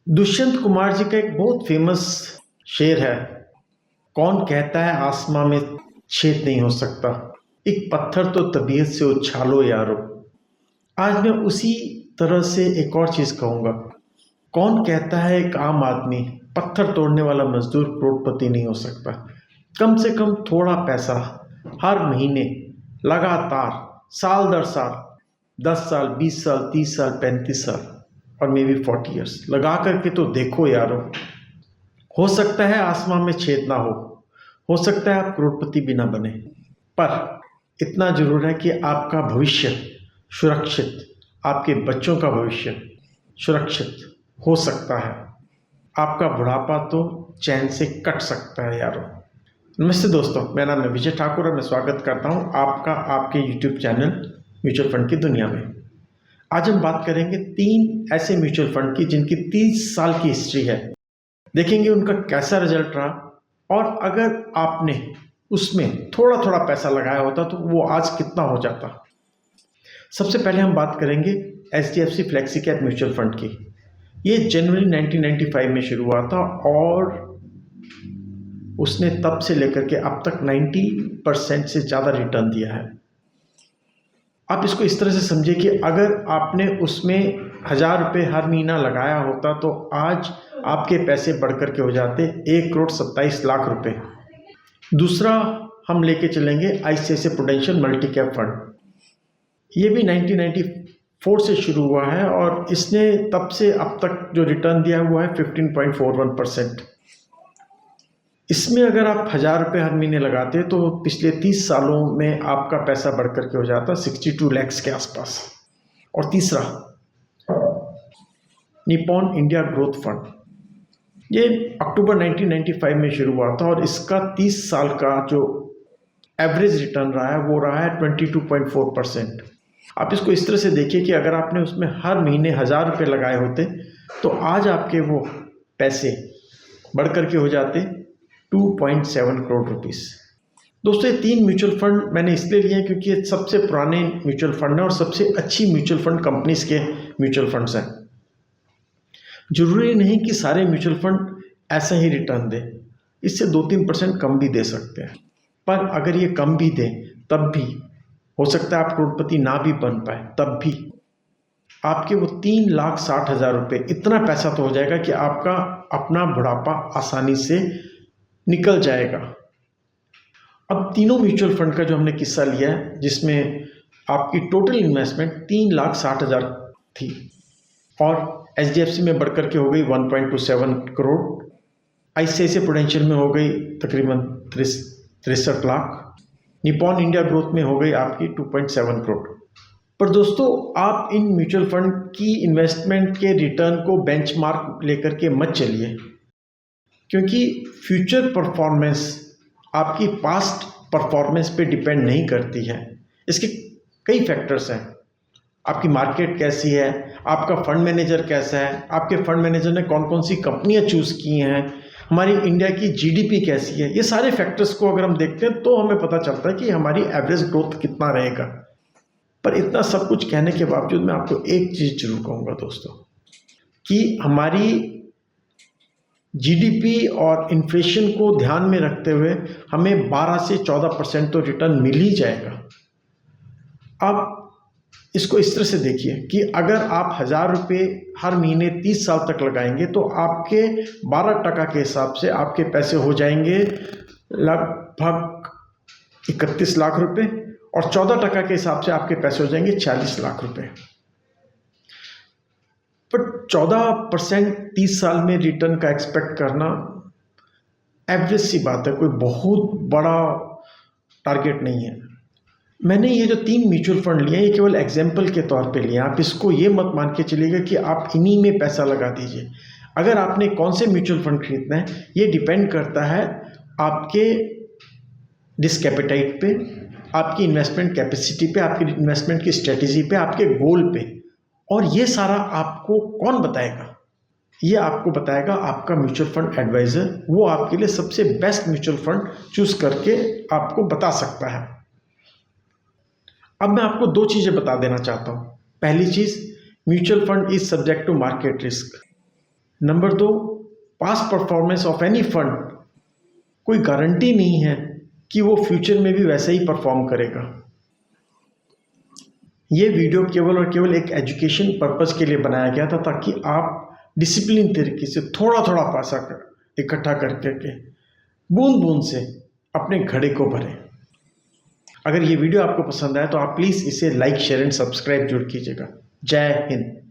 दुष्यंत कुमार जी का एक बहुत फेमस शेर है। कौन कहता है आसमां में छेद नहीं हो सकता, एक पत्थर तो तबीयत से उछालो यारो। आज मैं उसी तरह से एक और चीज कहूंगा। कौन कहता है एक आम आदमी, पत्थर तोड़ने वाला मजदूर करोड़पति नहीं हो सकता। कम से कम थोड़ा पैसा हर महीने लगातार, साल दर साल, 10 साल, 20 साल, 30 साल, 35 साल और मे बी 40 ईयर्स लगा करके तो देखो यारो। हो सकता है आसमां में छेद ना हो सकता है आप करोड़पति भी ना बने, पर इतना जरूर है कि आपका भविष्य सुरक्षित, आपके बच्चों का भविष्य सुरक्षित हो सकता है। आपका बुढ़ापा तो चैन से कट सकता है यारो। नमस्ते दोस्तों, मेरा नाम है विजय ठाकुर और मैं स्वागत करता हूं आपका आपके YouTube चैनल म्यूचुअल फंड की दुनिया में। आज हम बात करेंगे 3 ऐसे म्यूचुअल फंड की जिनकी 30 साल की हिस्ट्री है। देखेंगे उनका कैसा रिजल्ट रहा और अगर आपने उसमें थोड़ा थोड़ा पैसा लगाया होता तो वो आज कितना हो जाता। सबसे पहले हम बात करेंगे HDFC flexi cap mutual fund की। ये जनवरी 1995 में शुरू हुआ था और उसने तब से लेकर के अब तक 90% से ज़्यादा रिटर्न दिया है। आप इसको इस तरह से समझिए कि अगर आपने उसमें 1000 रुपये हर महीना लगाया होता तो आज आपके पैसे बढ़कर के हो जाते 1,27,00,000 रुपये। दूसरा हम लेके चलेंगे ICICI prudential multi cap fund. ये भी 1994 से शुरू हुआ है और इसने तब से अब तक जो रिटर्न दिया हुआ है 15.41%। इसमें अगर आप 1000 रुपये हर महीने लगाते तो पिछले 30 सालों में आपका पैसा बढ़कर के हो जाता 62 लाख के आसपास। और तीसरा निप्पॉन इंडिया ग्रोथ फंड, ये अक्टूबर 1995 में शुरू हुआ था और इसका 30 साल का जो एवरेज रिटर्न रहा है वो रहा है 22.4%। आप इसको इस तरह से देखिए कि अगर आपने उसमें हर महीने 1000 रुपये लगाए होते तो आज आपके वो पैसे बढ़कर के हो जाते 2.7 करोड़ रुपीस। दोस्तों, ये 3 म्यूचुअल फंड मैंने इसलिए लिए हैं क्योंकि ये सबसे पुराने म्यूचुअल फंड हैं और सबसे अच्छी म्यूचुअल फंड कंपनीज के म्यूचुअल फंड्स हैं। जरूरी नहीं कि सारे म्यूचुअल फंड ऐसा ही रिटर्न दें, इससे 2-3% कम भी दे सकते हैं। पर अगर ये कम भी दें तब भी हो सकता है आप करोड़पति ना भी बन पाए, तब भी आपके वो 3,60,000 रुपये, इतना पैसा तो हो जाएगा कि आपका अपना बुढ़ापा आसानी से निकल जाएगा। अब तीनों म्यूचुअल फंड का जो हमने किस्सा लिया है जिसमें आपकी टोटल इन्वेस्टमेंट 3,60,000 थी और HDFC में बढ़कर के हो गई 1.27 करोड़, ICICI प्रूडेंशियल में हो गई तकरीबन 63 लाख, निप्पॉन इंडिया ग्रोथ में हो गई आपकी 2.7 करोड़। पर दोस्तों, आप इन म्यूचुअल फंड की इन्वेस्टमेंट के रिटर्न को बेंचमार्क लेकर के मत चलिए, क्योंकि फ्यूचर परफॉर्मेंस आपकी पास्ट परफॉर्मेंस पे डिपेंड नहीं करती है। इसके कई फैक्टर्स हैं। आपकी मार्केट कैसी है, आपका फंड मैनेजर कैसा है, आपके फंड मैनेजर ने कौन कौन सी कंपनियां चूज़ की हैं, हमारी इंडिया की GDP कैसी है। ये सारे फैक्टर्स को अगर हम देखते हैं तो हमें पता चलता है कि हमारी एवरेज ग्रोथ कितना रहेगा। पर इतना सब कुछ कहने के बावजूद मैं आपको एक चीज़ जरूर कहूँगा दोस्तों, कि हमारी GDP और इन्फ्लेशन को ध्यान में रखते हुए हमें 12 से 14% तो रिटर्न मिल ही जाएगा। अब इसको इस तरह से देखिए कि अगर आप 1000 रुपये हर महीने 30 साल तक लगाएंगे तो आपके 12% के हिसाब से आपके पैसे हो जाएंगे लगभग 31 लाख रुपए और 14% के हिसाब से आपके पैसे हो जाएंगे 46 लाख रुपए। पर 14% 30 साल में रिटर्न का एक्सपेक्ट करना एवरेज सी बात है, कोई बहुत बड़ा टारगेट नहीं है। मैंने ये जो 3 म्यूचुअल फंड लिए ये केवल एग्जाम्पल के तौर पे लिए। आप इसको ये मत मान के चलिएगा कि आप इन्हीं में पैसा लगा दीजिए। अगर आपने कौन से म्यूचुअल फंड खरीदना है ये डिपेंड करता है आपके रिस्क एपेटाइट पे, आपकी इन्वेस्टमेंट कैपेसिटी पे, आपकी इन्वेस्टमेंट की स्ट्रेटेजी पे, आपके गोल पे। और ये सारा आपको कौन बताएगा? ये आपको बताएगा आपका म्यूचुअल फंड एडवाइज़र। वो आपके लिए सबसे बेस्ट म्यूचुअल फंड चूज करके आपको बता सकता है। अब मैं आपको 2 चीज़ें बता देना चाहता हूँ। पहली चीज़, mutual fund is subject to market risk. Number 2, past performance of any fund कोई गारंटी नहीं है कि वो फ्यूचर में भी वैसे ही परफॉर्म करेगा। ये वीडियो केवल और केवल एक एजुकेशन पर्पस के लिए बनाया गया था, ताकि आप डिसिप्लिन तरीके से थोड़ा थोड़ा पैसा इकट्ठा करके बूंद बूंद से अपने घड़े को भरें। अगर ये वीडियो आपको पसंद आए तो आप प्लीज़ इसे लाइक, शेयर एंड सब्सक्राइब जरूर कीजिएगा। जय हिंद।